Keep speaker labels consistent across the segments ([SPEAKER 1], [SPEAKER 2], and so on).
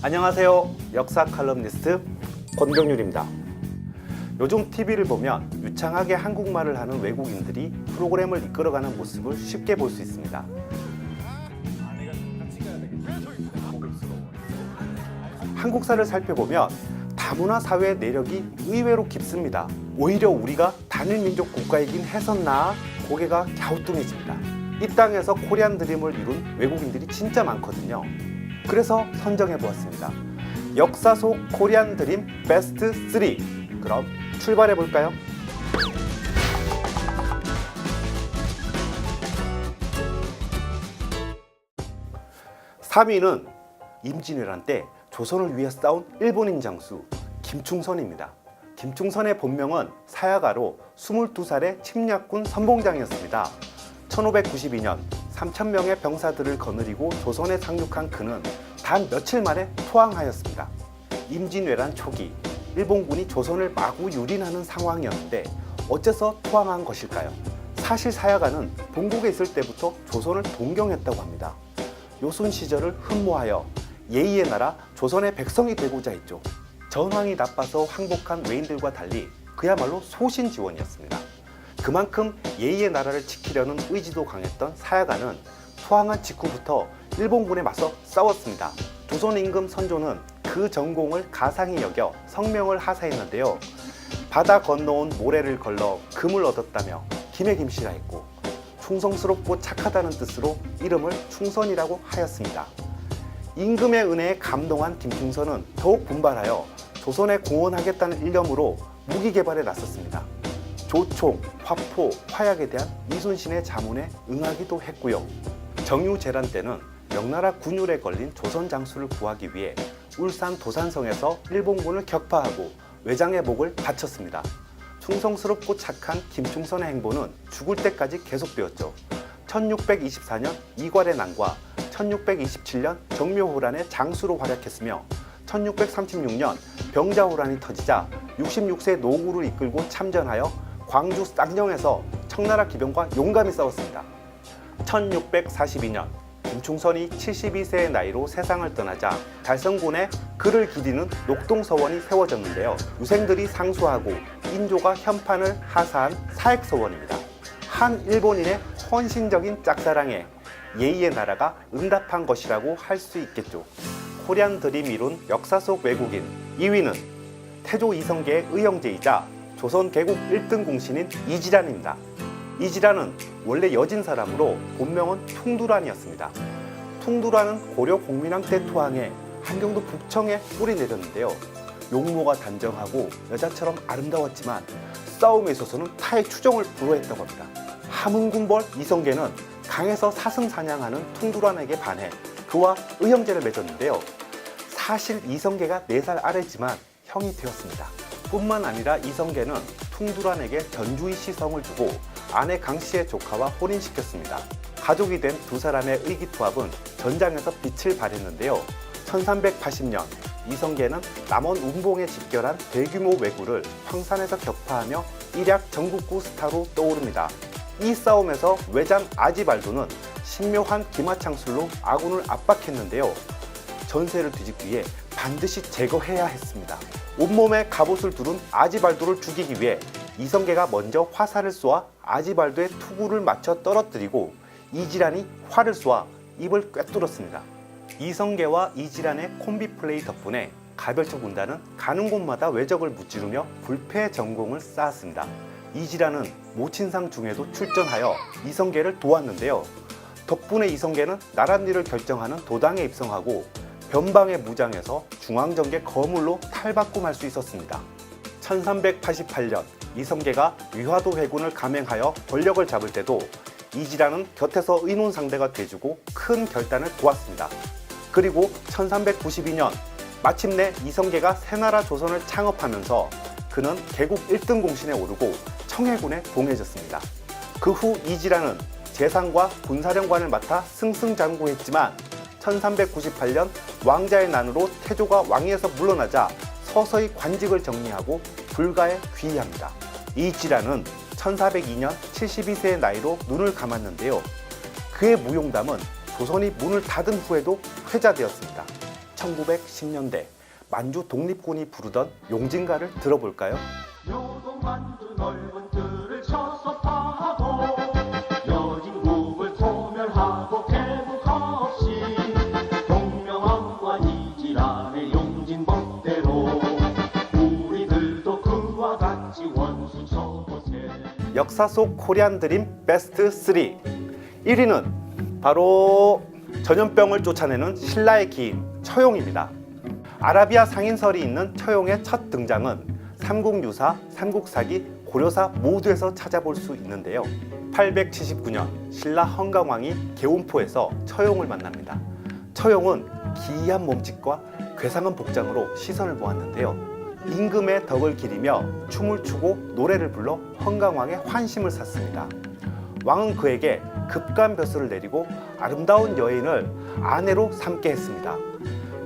[SPEAKER 1] 안녕하세요. 역사 칼럼니스트 권경률입니다. 요즘 TV를 보면 유창하게 한국말을 하는 외국인들이 프로그램을 이끌어가는 모습을 쉽게 볼 수 있습니다. 한국사를 살펴보면 다문화 사회의 내력이 의외로 깊습니다. 오히려 우리가 단일민족 국가이긴 했었나 고개가 갸우뚱해집니다. 이 땅에서 코리안 드림을 이룬 외국인들이 진짜 많거든요. 그래서 선정해 보았습니다. 역사 속 코리안 드림 베스트 3. 그럼 출발해 볼까요? 3위는 임진왜란 때 조선을 위해 싸운 일본인 장수 김충선입니다. 김충선의 본명은 사야가로 22살의 침략군 선봉장이었습니다. 1592년 3,000명의 병사들을 거느리고 조선에 상륙한 그는 단 며칠 만에 투항하였습니다. 임진왜란 초기 일본군이 조선을 마구 유린하는 상황이었는데 어째서 투항한 것일까요? 사실 사야가는 본국에 있을 때부터 조선을 동경했다고 합니다. 요순 시절을 흠모하여 예의의 나라 조선의 백성이 되고자 했죠. 전황이 나빠서 항복한 외인들과 달리 그야말로 소신지원이었습니다. 그만큼 예의의 나라를 지키려는 의지도 강했던 사야가는 투항한 직후부터 일본군에 맞서 싸웠습니다. 조선 임금 선조는 그 전공을 가상히 여겨 성명을 하사했는데요. 바다 건너온 모래를 걸러 금을 얻었다며 김해김씨라 했고, 충성스럽고 착하다는 뜻으로 이름을 충선이라고 하였습니다. 임금의 은혜에 감동한 김충선은 더욱 분발하여 조선에 공헌하겠다는 일념으로 무기 개발에 나섰습니다. 조총, 화포, 화약에 대한 이순신의 자문에 응하기도 했고요. 정유재란 때는 명나라 군율에 걸린 조선 장수를 구하기 위해 울산 도산성에서 일본군을 격파하고 외장의 목을 바쳤습니다. 충성스럽고 착한 김충선의 행보는 죽을 때까지 계속되었죠. 1624년 이괄의 난과 1627년 정묘호란의 장수로 활약했으며 1636년 병자호란이 터지자 66세 노구를 이끌고 참전하여 광주 쌍령에서 청나라 기병과 용감히 싸웠습니다. 1642년 김충선이 72세의 나이로 세상을 떠나자 달성군에 그를 기리는 녹동서원이 세워졌는데요. 유생들이 상수하고 인조가 현판을 하사한 사액서원입니다. 한 일본인의 헌신적인 짝사랑에 예의의 나라가 응답한 것이라고 할 수 있겠죠. 코리안 드림 이룬 역사 속 외국인 2위는 태조 이성계의 의형제이자 조선 개국 1등 공신인 이지란입니다. 이지란은 원래 여진 사람으로 본명은 퉁두란이었습니다. 퉁두란은 고려 공민왕 때 투항해 한경도 북청에 뿌리 내렸는데요. 용모가 단정하고 여자처럼 아름다웠지만 싸움에 있어서는 타의 추종을 불허했다고 합니다. 함흥군벌 이성계는 강에서 사슴사냥하는 퉁두란에게 반해 그와 의형제를 맺었는데요. 사실 이성계가 4살 아래지만 형이 되었습니다. 뿐만 아니라 이성계는 퉁두란에게 전주의 시성을 주고 아내 강씨의 조카와 혼인시켰습니다. 가족이 된 두 사람의 의기투합은 전장에서 빛을 발했는데요. 1380년 이성계는 남원 운봉에 집결한 대규모 왜구를 황산에서 격파하며 일약 전국구 스타로 떠오릅니다. 이 싸움에서 외장 아지발도는 신묘한 기마창술로 아군을 압박했는데요. 전세를 뒤집기 위해 반드시 제거해야 했습니다. 온몸에 갑옷을 두른 아지발도를 죽이기 위해 이성계가 먼저 화살을 쏘아 아지발도의 투구를 맞춰 떨어뜨리고 이지란이 활을 쏘아 입을 꿰뚫었습니다. 이성계와 이지란의 콤비 플레이 덕분에 가별적 군단은 가는 곳마다 외적을 무찌르며 불패의 전공을 쌓았습니다. 이지란은 모친상 중에도 출전하여 이성계를 도왔는데요. 덕분에 이성계는 나랏 일을 결정하는 도당에 입성하고 변방에 무장해서 중앙정계 거물로 탈바꿈할 수 있었습니다. 1388년 이성계가 위화도 회군을 감행하여 권력을 잡을 때도 이지란은 곁에서 의논 상대가 돼주고 큰 결단을 도왔습니다. 그리고 1392년 마침내 이성계가 새나라 조선을 창업하면서 그는 개국 1등 공신에 오르고 청해군에 봉해졌습니다. 그 후 이지란은 재상과 군사령관을 맡아 승승장구했지만 1398년 왕자의 난으로 태조가 왕위에서 물러나자 서서히 관직을 정리하고 불가에 귀의합니다. 이지란은 1402년 72세의 나이로 눈을 감았는데요. 그의 무용담은 조선이 문을 닫은 후에도 회자되었습니다. 1910년대 만주 독립군이 부르던 용진가를 들어볼까요?
[SPEAKER 2] 요동만두 넓은 뜰을 쳐서 파고 여진국을 소멸하고 개국 없이 동명왕과 이질환의 용진법대로 우리들도 그와 같이 원수 쳐보세.
[SPEAKER 1] 역사 속 코리안 드림 베스트 3 1위는 바로 전염병을 쫓아내는 신라의 기인 처용입니다. 아라비아 상인설이 있는 처용의 첫 등장은 삼국유사, 삼국사기, 고려사 모두에서 찾아볼 수 있는데요. 879년 신라 헌강왕이 개운포에서 처용을 만납니다. 처용은 기이한 몸짓과 괴상한 복장으로 시선을 모았는데요. 임금의 덕을 기리며 춤을 추고 노래를 불러 헌강왕의 환심을 샀습니다. 왕은 그에게 급간벼슬을 내리고 아름다운 여인을 아내로 삼게 했습니다.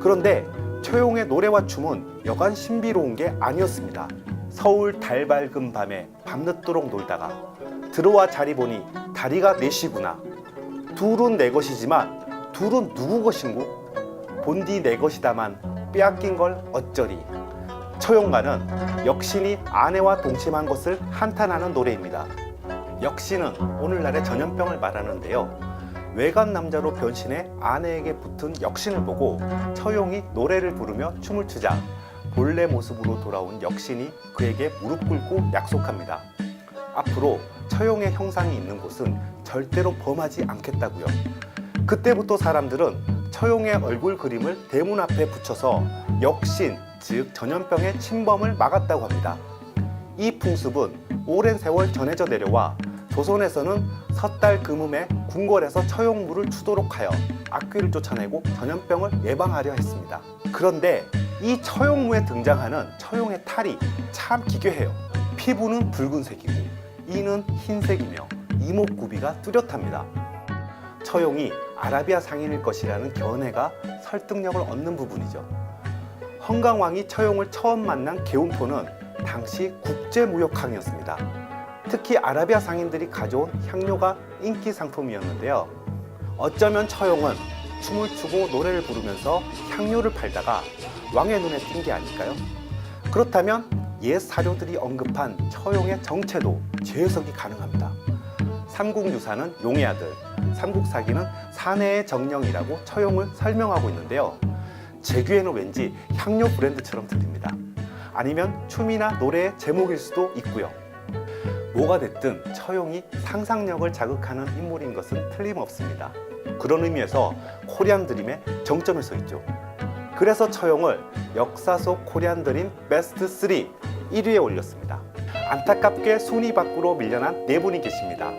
[SPEAKER 1] 그런데 처용의 노래와 춤은 여간 신비로운 게 아니었습니다. 서울 달 밝은 밤에 밤늦도록 놀다가 들어와 자리 보니 다리가 넷이구나. 둘은 내 것이지만 둘은 누구 것인고? 본디 내 것이다만 빼앗긴 걸 어쩌리. 처용가는 역신이 아내와 동침한 것을 한탄하는 노래입니다. 역신은 오늘날의 전염병을 말하는데요. 외간 남자로 변신해 아내에게 붙은 역신을 보고 처용이 노래를 부르며 춤을 추자 본래 모습으로 돌아온 역신이 그에게 무릎 꿇고 약속합니다. 앞으로 처용의 형상이 있는 곳은 절대로 범하지 않겠다고요. 그때부터 사람들은 처용의 얼굴 그림을 대문 앞에 붙여서 역신, 즉 전염병의 침범을 막았다고 합니다. 이 풍습은 오랜 세월 전해져 내려와 조선에서는 섣달 금음에 궁궐에서 처용무를 추도록 하여 악귀를 쫓아내고 전염병을 예방하려 했습니다. 그런데 이 처용무에 등장하는 처용의 탈이 참 기괴해요. 피부는 붉은색이고 이는 흰색이며 이목구비가 뚜렷합니다. 처용이 아라비아 상인일 것이라는 견해가 설득력을 얻는 부분이죠. 헌강왕이 처용을 처음 만난 개운포는 당시 국제무역항이었습니다. 특히 아라비아 상인들이 가져온 향료가 인기 상품이었는데요. 어쩌면 처용은 춤을 추고 노래를 부르면서 향료를 팔다가 왕의 눈에 띈 게 아닐까요? 그렇다면 옛 사료들이 언급한 처용의 정체도 재해석이 가능합니다. 삼국유사는 용의 아들, 삼국사기는 사내의 정령이라고 처용을 설명하고 있는데요. 제 귀에는 왠지 향료 브랜드처럼 들립니다. 아니면 춤이나 노래의 제목일 수도 있고요. 뭐가 됐든 처용이 상상력을 자극하는 인물인 것은 틀림없습니다. 그런 의미에서 코리안 드림의 정점에 서 있죠. 그래서 처용을 역사 속 코리안 드림 베스트 3 1위에 올렸습니다. 안타깝게 순위 밖으로 밀려난 네 분이 계십니다.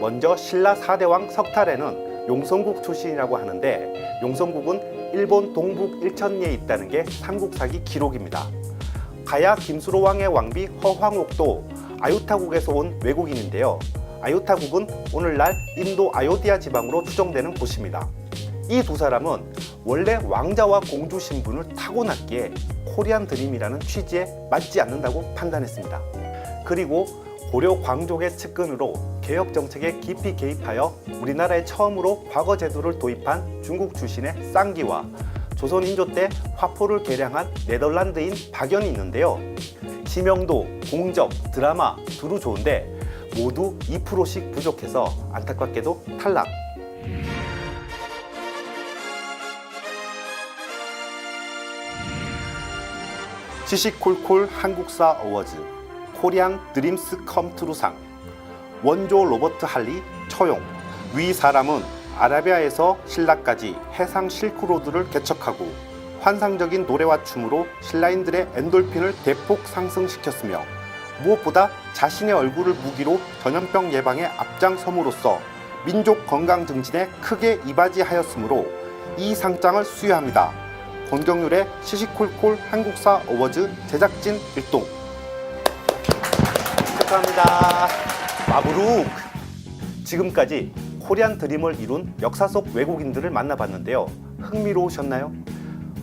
[SPEAKER 1] 먼저 신라 4대왕 석탈에는 용성국 출신이라고 하는데 용성국은 일본 동북 일천리에 있다는 게 삼국사기 기록입니다. 가야 김수로 왕의 왕비 허황옥도 아유타국에서 온 외국인인데요. 아유타국은 오늘날 인도 아요디아 지방으로 추정되는 곳입니다. 이 두 사람은 원래 왕자와 공주 신분을 타고났기에 코리안 드림이라는 취지에 맞지 않는다고 판단했습니다. 그리고 고려 광족의 측근으로 개혁 정책에 깊이 개입하여 우리나라에 처음으로 과거 제도를 도입한 중국 출신의 쌍기와 조선 인조 때 화포를 개량한 네덜란드인 박연이 있는데요. 지명도, 공적, 드라마 두루 좋은데 모두 2%씩 부족해서 안타깝게도 탈락. 지식콜콜 한국사 어워즈 코리안 드림스 컴 트루상 원조 로버트 할리 처용. 위 사람은 아라비아에서 신라까지 해상 실크로드를 개척하고 환상적인 노래와 춤으로 신라인들의 엔돌핀을 대폭 상승시켰으며 무엇보다 자신의 얼굴을 무기로 전염병 예방에 앞장섬으로써 민족 건강 증진에 크게 이바지하였으므로 이 상장을 수여합니다. 권경률의 시시콜콜 한국사 어워즈 제작진 일동. 축하합니다. 마브룩. 지금까지 코리안 드림을 이룬 역사 속 외국인들을 만나봤는데요. 흥미로우셨나요?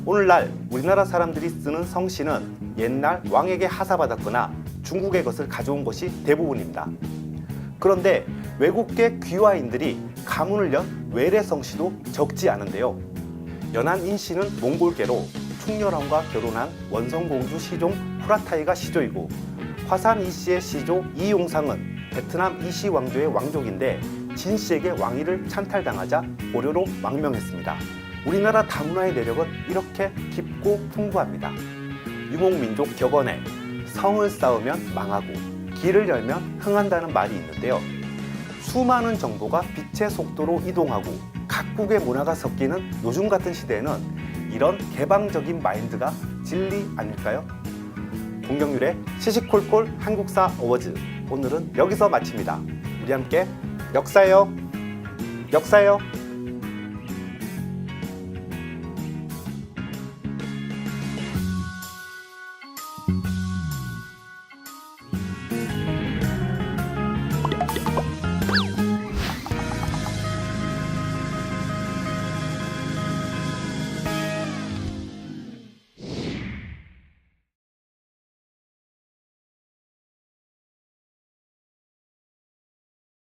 [SPEAKER 1] 오늘날 우리나라 사람들이 쓰는 성씨는 옛날 왕에게 하사받았거나 중국의 것을 가져온 것이 대부분입니다. 그런데 외국계 귀화인들이 가문을 연 외래 성씨도 적지 않은데요. 연안 인씨는 몽골계로 충렬왕과 결혼한 원성공주 시종 후라타이가 시조이고, 화산 이씨의 시조 이용상은 베트남 이씨 왕조의 왕족인데 진씨에게 왕위를 찬탈당하자 고려로 망명했습니다. 우리나라 다문화의 내력은 이렇게 깊고 풍부합니다. 유목민족 격언에 성을 쌓으면 망하고 길을 열면 흥한다는 말이 있는데요. 수많은 정보가 빛의 속도로 이동하고 각국의 문화가 섞이는 요즘 같은 시대에는 이런 개방적인 마인드가 진리 아닐까요? 공경률의 시시콜콜 한국사 어워즈, 오늘은 여기서 마칩니다. 우리 함께 역사예요. 역사예요.